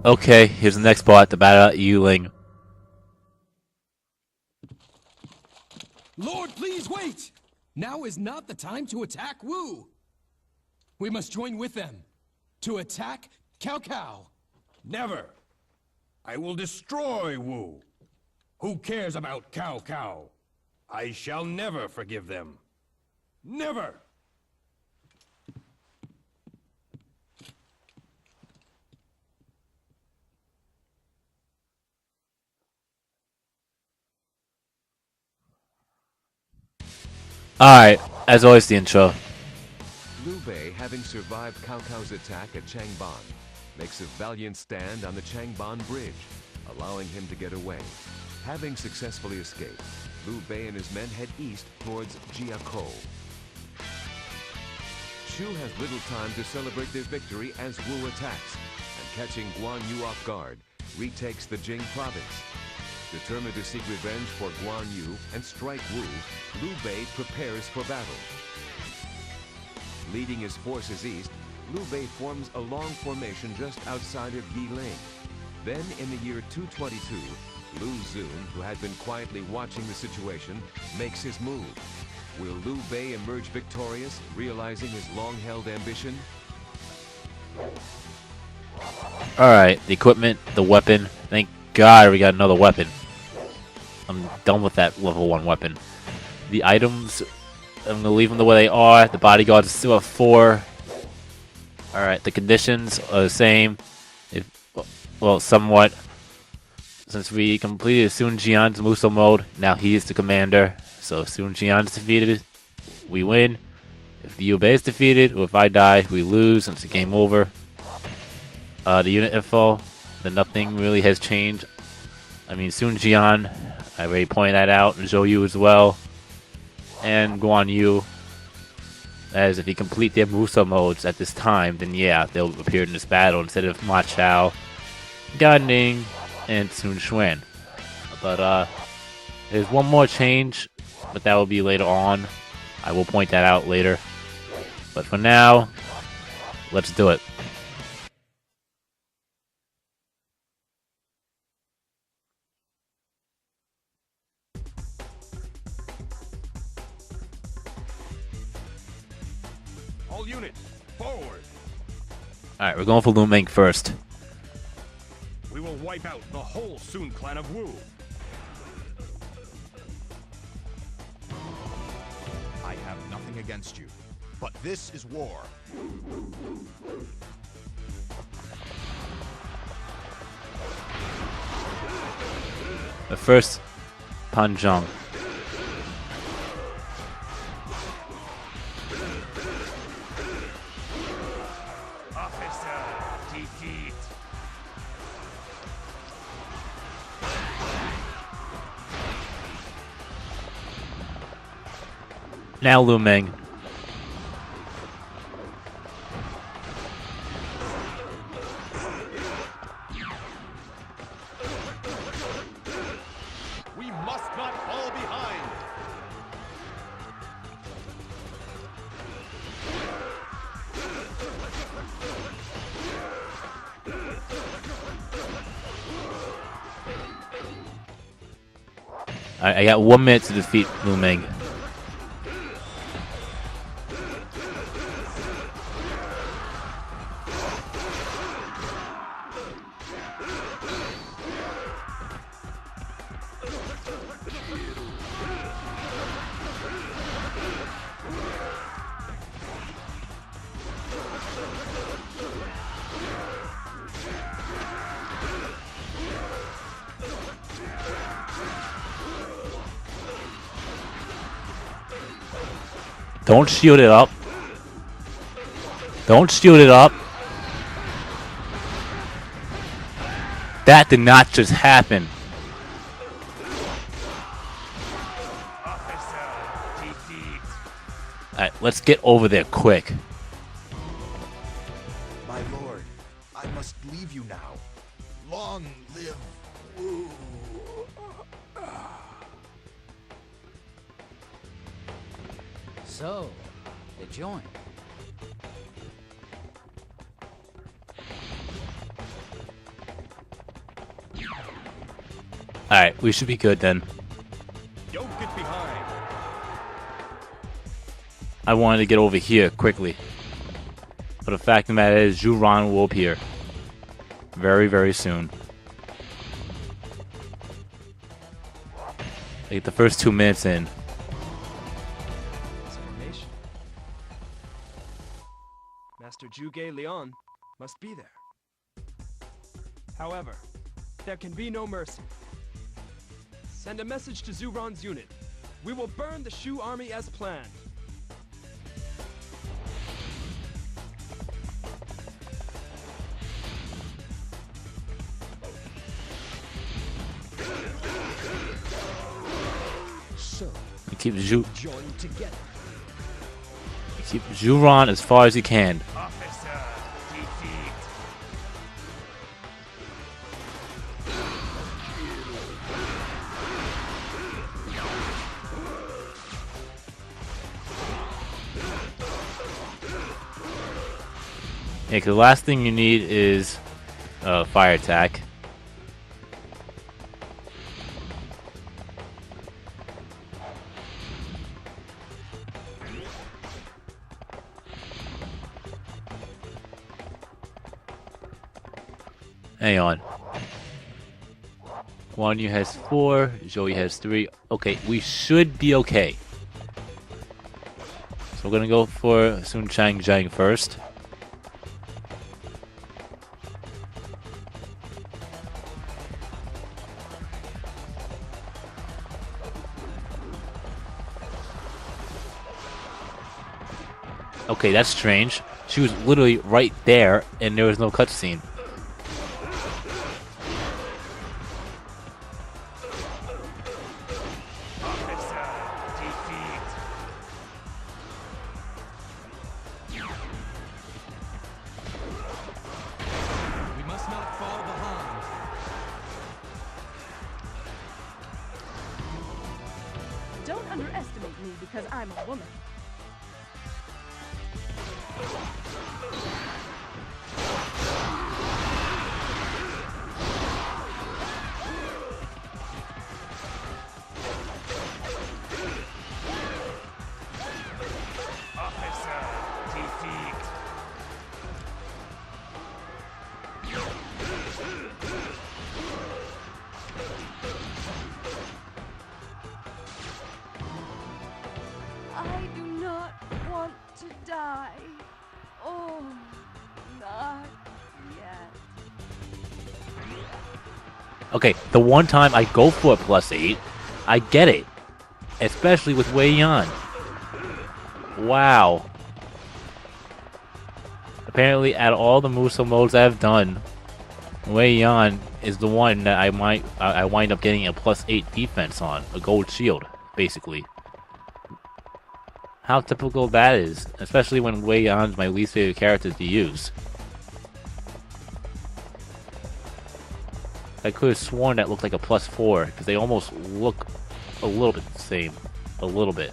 Okay, here's the next part, the battle at Yuling. Lord, please wait! Now is not the time to attack Wu! We must join with them to attack Cao Cao. Never! I will destroy Wu. Who cares about Cao Cao? I shall never forgive them. Never! Alright, as always, the intro. Liu Bei, having survived Cao Cao's attack at Changban, makes a valiant stand on the Changban Bridge, allowing him to get away. Having successfully escaped, Liu Bei and his men head east towards Jiakou. Shu has little time to celebrate their victory as Wu attacks, and catching Guan Yu off guard, retakes the Jing province. Determined to seek revenge for Guan Yu and strike Wu, Liu Bei prepares for battle. Leading his forces east, Liu Bei forms a long formation just outside of Yiling. Then, in the year 222, Lu Xun, who had been quietly watching the situation, makes his move. Will Liu Bei emerge victorious, realizing his long-held ambition? Alright, the equipment, the weapon. Thank God we got another weapon. I'm done with that level 1 weapon. The items, I'm gonna leave them the way they are. The bodyguards still have 4. Alright, the conditions are the same. Well, somewhat. Since we completed Sun Jian's Muso mode, now he is the commander. So if Sun Jian is defeated, we win. If Liu Bei is defeated, or if I die, we lose, and it's a game over. The unit info, then nothing really has changed. I mean, Sun Jian, I already pointed that out, and Zhou Yu as well. And Guan Yu. As if you complete their Muso modes at this time, then yeah, they'll appear in this battle instead of Ma Chao, Gan Ning, and Sun Xuan. But there's one more change, but that will be later on. I will point that out later. But for now, let's do it. All units, forward! Alright, we're going for Lu Meng first. We will wipe out the whole Sun clan of Wu. I have nothing against you, but this is war. But first, Pan Zhang. Officer, defeat! Now Lu Meng. We must not fall behind. I got 1 minute to defeat Lu Meng. Don't shield it up. Don't shield it up. That did not just happen. Officer, defeat! Alright, let's get over there quick. My lord, I must leave you now. Long live Wu. So, they joined. Alright, we should be good then. Don't get behind. I wanted to get over here quickly. But the fact of the matter is, Juran will appear. Very, very soon. I get the first 2 minutes in. Formation. Master Juge Leon must be there. However, there can be no mercy. Send a message to Zuran's unit. We will burn the Shu army as planned. So, Keep join together. Juran as far as he can. Officer, defeat. Yeah, 'cause the last thing you need is fire attack. Hang on. Guan Yu has 4, Joey has 3. Okay, we should be okay. So we're gonna go for Sun Chang Jiang first. Okay, that's strange. She was literally right there, and there was no cutscene. Officer, defeat. We must not fall behind. Don't underestimate me because I'm a woman. Officer, defeat. I do not want to die. Oh, not yet. Okay, the one time I go for a +8, I get it. Especially with Wei Yan. Wow. Apparently, out of all the Muso modes I've done, Wei Yan is the one that I wind up getting a +8 defense on. A gold shield, basically. How typical that is, especially when Wei Yan's my least favorite character to use. I could have sworn that looked like a +4, because they almost look a little bit the same. A little bit.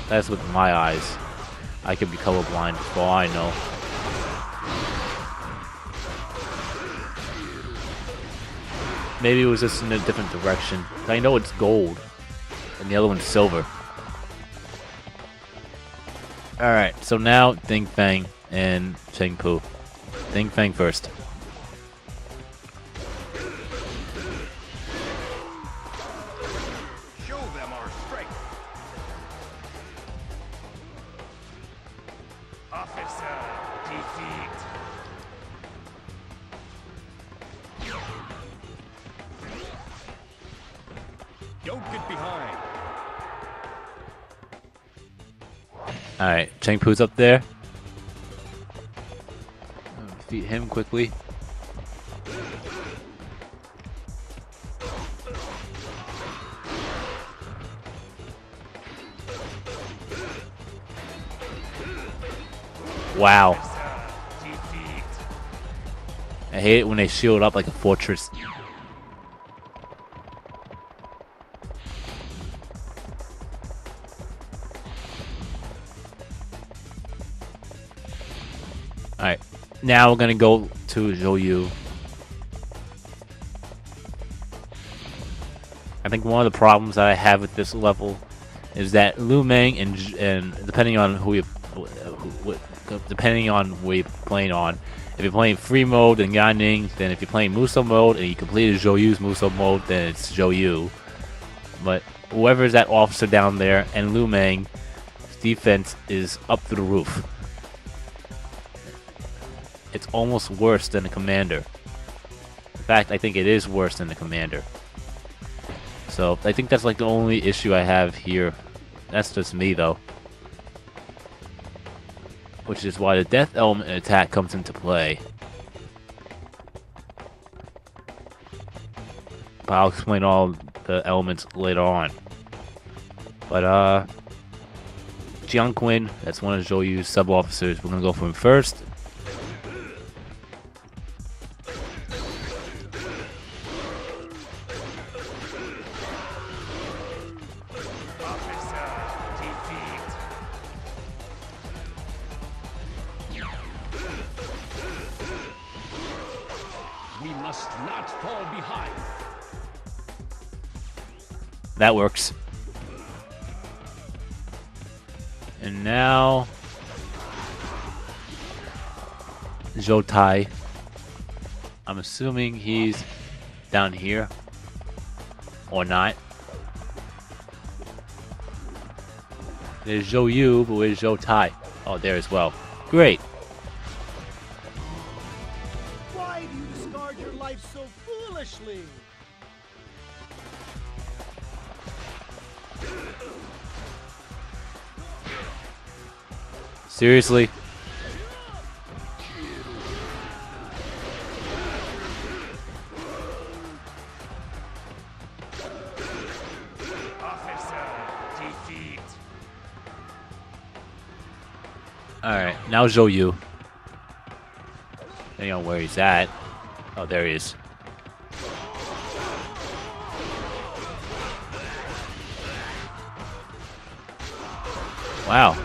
That's with my eyes. I could be colorblind for all I know. Maybe it was just in a different direction. I know it's gold, and the other one's silver. Alright, so now Ding Fang and Cheng Pu. Ding Fang first. Show them our strength. Officer, defeat. Don't get behind. Alright, Cheng Pu's up there. Defeat him quickly. Wow. Defeat. I hate it when they shield up like a fortress. Alright, now we're gonna go to Zhou Yu. I think one of the problems that I have with this level is that Lu Meng and depending on depending on who you're playing on, if you're playing free mode and Yanning, then if you're playing Muso mode and you completed Zhou Muso mode, then it's Zhou. But whoever's that officer down there and Lu Meng's defense is up through the roof. It's almost worse than the commander. In fact, I think it is worse than the commander. So I think that's like the only issue I have here. That's just me though. Which is why the death element attack comes into play. But I'll explain all the elements later on. But Jiang Qin, that's one of Zhou sub-officers. We're gonna go for him first. We must not fall behind. That works. And now Zhou Tai. I'm assuming he's down here. Or not. There's Zhou Yu, but where's Zhou Tai? Oh, there as well. Great. Why do you discard your life so foolishly? Seriously? Alright, now Zhou Yu. Depending on where he's at. Oh, there he is. Wow.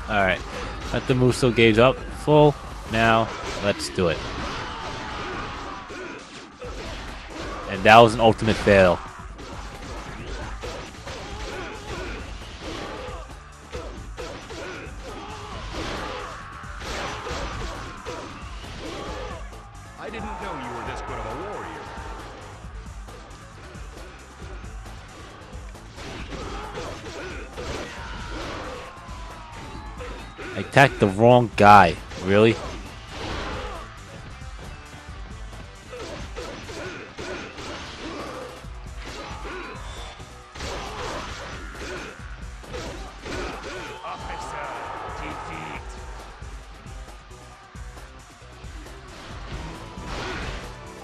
Alright, let the Muso gauge up full. Now, let's do it. And that was an ultimate fail. I didn't know you were this good of a warrior. I attacked the wrong guy. Really?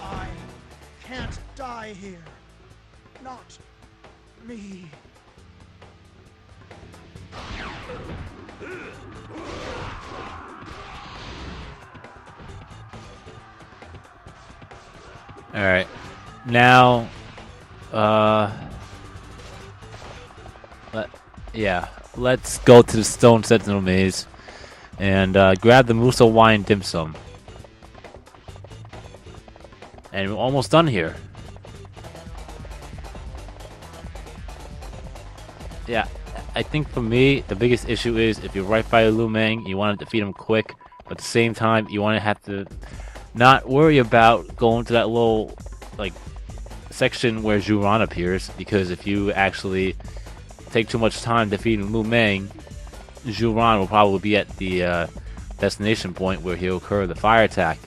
I can't die here. Not me. Alright. Now, let's go to the Stone Sentinel Maze and grab the Muso Wine Dim Sum. And we're almost done here. Yeah, I think for me, the biggest issue is if you're right by Lu Meng, you want to defeat him quick, but at the same time, you want to have to not worry about going to that little, like, section where Zhu Ran appears, because if you actually take too much time defeating Lu Meng, Zhu Ran will probably be at the destination point where he'll occur the fire attack.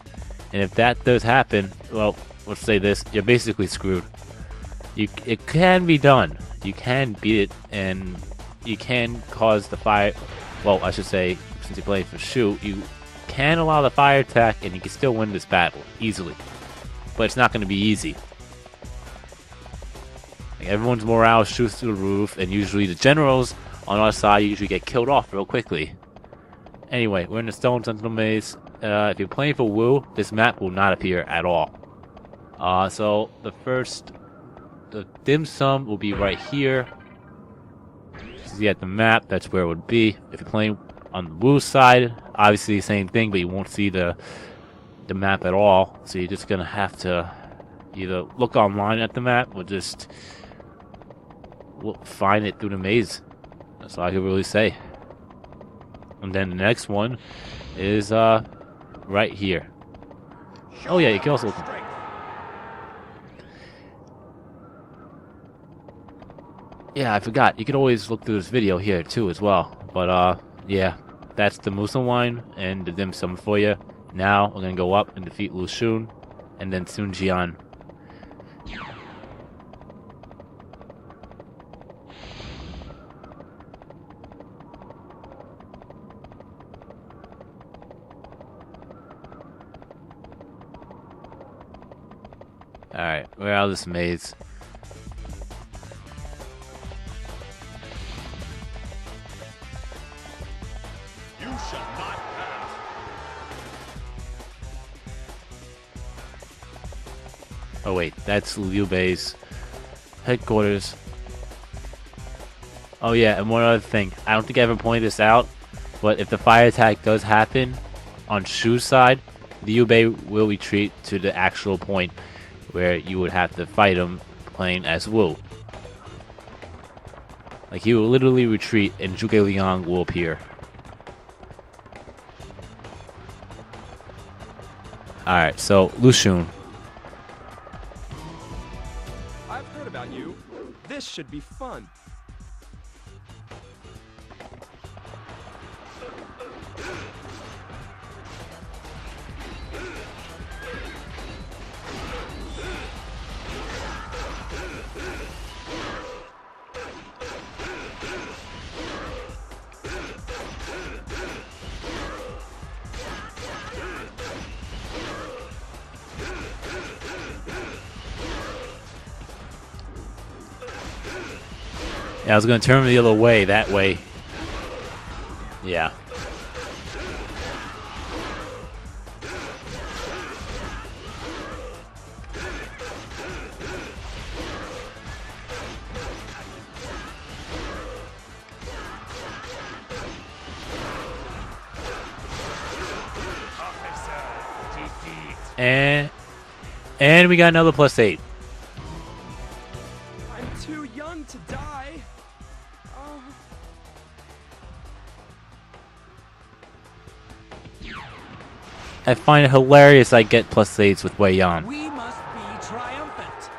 And if that does happen, well, let's say this, you're basically screwed. It can be done. You can beat it, and you can cause the fire... Well, I should say, since you're playing for Shu, you can allow the fire attack, and you can still win this battle, easily. But it's not going to be easy. Like, everyone's morale shoots through the roof, and usually the generals on our side usually get killed off real quickly. Anyway, we're in the Stone Sentinel Maze. If you're playing for Wu, this map will not appear at all. So the dim sum will be right here. See at the map, that's where it would be. If you're playing on the Wu side, obviously same thing, but you won't see the map at all. So you're just gonna have to either look online at the map or just find it through the maze. That's all I can really say. And then the next one is right here. Oh yeah, you can also look. Yeah, I forgot. You can always look through this video here too as well. But yeah, that's the Musa wine and the dim sum for you. Now we're gonna go up and defeat Lu Xun and then Sun Jian. Alright, we're out of this maze. You shall not pass. Oh wait, that's Liu Bei's headquarters. Oh yeah, and one other thing. I don't think I ever pointed this out, but if the fire attack does happen on Shu's side, Liu Bei will retreat to the actual point where you would have to fight him playing as Wu. Like, he will literally retreat and Zhuge Liang will appear. Alright, so Lu Xun. I've heard about you. This should be fun. Yeah, I was going to turn the other way, that way. Yeah. And we got another +8. I'm too young to die. Oh. I find it hilarious I get +8s with Wei Yan. We must be triumphant.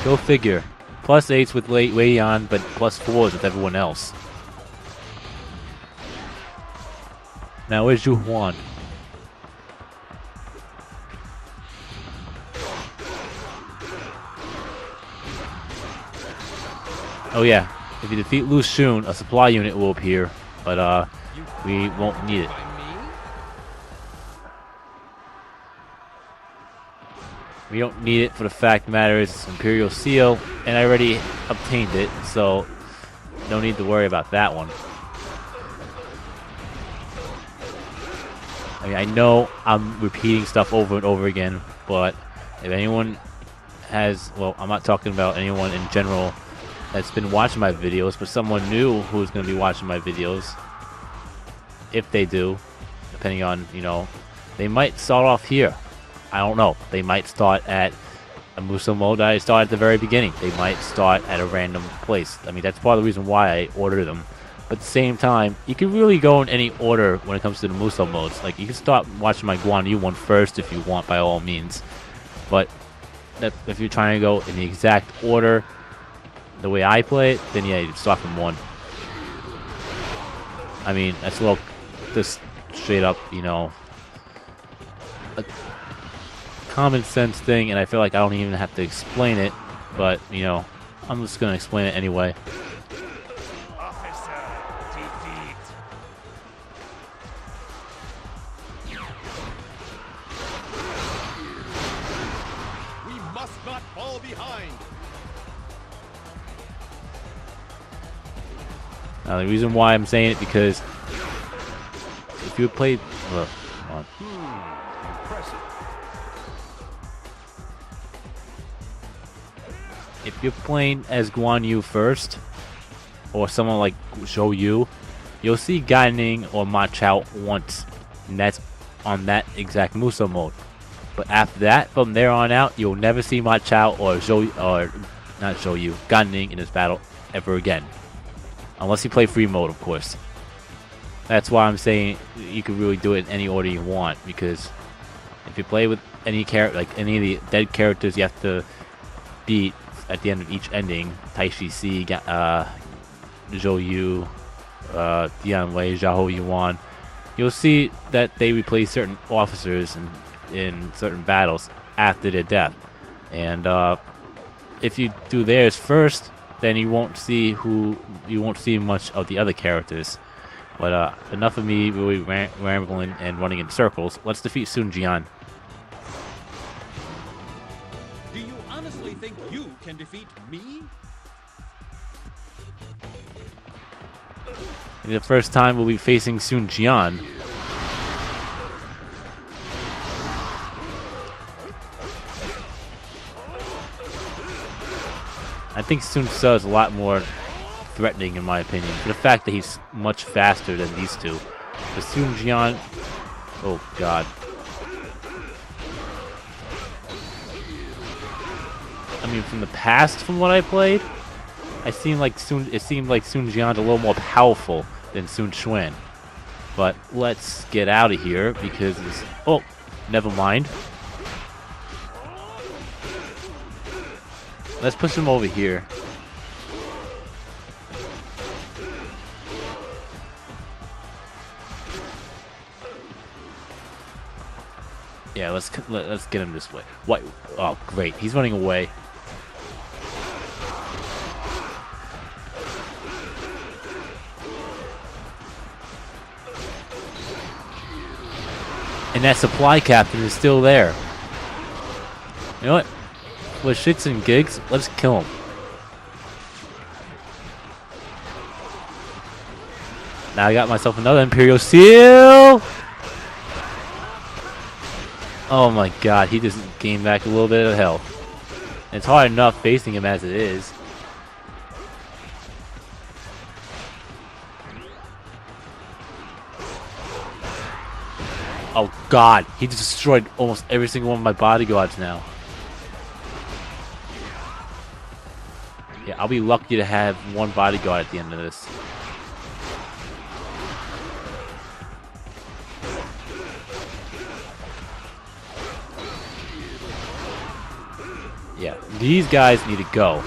Go figure. +8s with Wei Yan, but +4s with everyone else. Now where's Zhu Huan? Oh yeah, if you defeat Lu Xun, a supply unit will appear, but we won't need it. We don't need it for the fact the matter is it's Imperial Seal, and I already obtained it, so no need to worry about that one. I mean, I know I'm repeating stuff over and over again, but if anyone has, well, I'm not talking about anyone in general that's been watching my videos, but someone new who's going to be watching my videos, if they do, depending on, you know, they might start off here. I don't know. They might start at a Muso mode that I start at the very beginning. They might start at a random place. I mean, that's part of the reason why I order them. But at the same time, you can really go in any order when it comes to the Muso modes. Like, you can start watching my Guan Yu one first if you want, by all means. But if you're trying to go in the exact order, the way I play it, then yeah, you start from 1. I mean, that's a little, just straight up, you know, a common sense thing, and I feel like I don't even have to explain it, but, you know, I'm just going to explain it anyway. Now, the reason why I'm saying it, because if you played, come on. Impressive. if you're playing as Guan Yu first, or someone like Zhou Yu, you'll see Gan Ning or Ma Chao once, and that's on that exact Muso mode. But after that, from there on out, you'll never see Ma Chao or not Zhou Yu, Gan Ning in this battle ever again. Unless you play free mode, of course. That's why I'm saying you can really do it in any order you want, because if you play with any character, like any of the dead characters you have to beat at the end of each ending, Taishi C, Zhou Yu, Dian Wei, Zhao Yuan, you'll see that they replace certain officers in certain battles after their death. And if you do theirs first, then you won't see much of the other characters. But enough of me really rambling and running in circles. Let's defeat Sun Jian. Do you honestly think you can defeat me? And the first time we'll be facing Sun Jian. I think Sun Ce is a lot more threatening in my opinion, for the fact that he's much faster than these two. But Sun Jian, oh god. I mean, from the past, from what I played, it seemed like Sun Jian's a little more powerful than Sun Quan. But let's get out of here because it's, oh, never mind. Let's push him over here. Yeah, let's get him this way. What? Oh, great. He's running away. And that supply captain is still there. You know what? With shits and gigs, let's kill him. Now I got myself another Imperial Seal! Oh my god, he just gained back a little bit of health. It's hard enough facing him as it is. Oh god, he just destroyed almost every single one of my bodyguards now. Yeah, I'll be lucky to have one bodyguard at the end of this. Yeah, these guys need to go.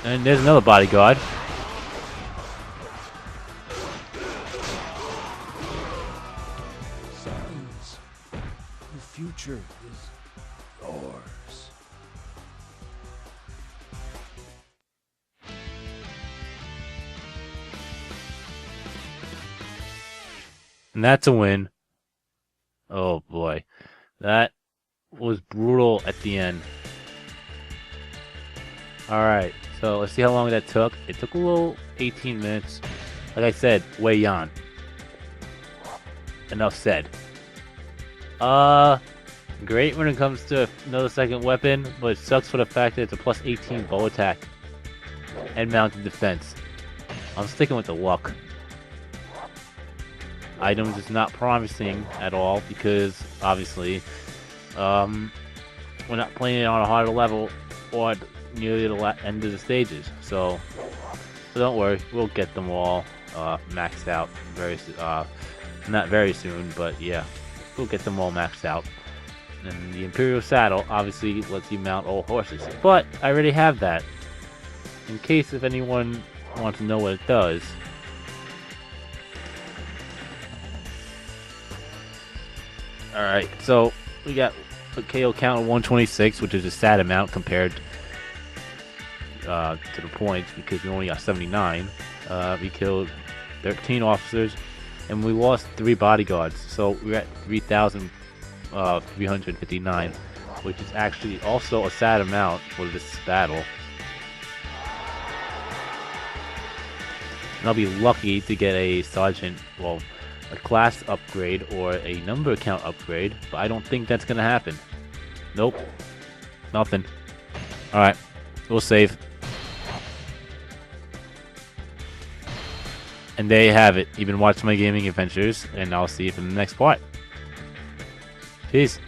And there's another bodyguard. Sons, the future is yours. And that's a win. Oh boy. That was brutal at the end. Alright, so let's see how long that took. It took a little 18 minutes. Like I said, Wei Yan. Enough said. Great when it comes to another second weapon, but it sucks for the fact that it's a plus 18 bow attack and mounted defense. I'm sticking with the luck. Items is not promising at all because obviously we're not playing it on a harder level or nearly the end of the stages. So don't worry, we'll get them all maxed out not very soon, but yeah, we'll get them all maxed out. And the Imperial Saddle obviously lets you mount all horses, but I already have that. In case if anyone wants to know what it does. Alright, so we got a KO count of 126, which is a sad amount compared to the points because we only got 79. We killed 13 officers and we lost 3 bodyguards, so we're at 3,359, which is actually also a sad amount for this battle. And I'll be lucky to get a sergeant, well, a class upgrade or a number count upgrade, but I don't think that's gonna happen. Nope. Nothing. Alright. We'll save. And there you have it. You've been watching my gaming adventures, and I'll see you in the next part. Peace.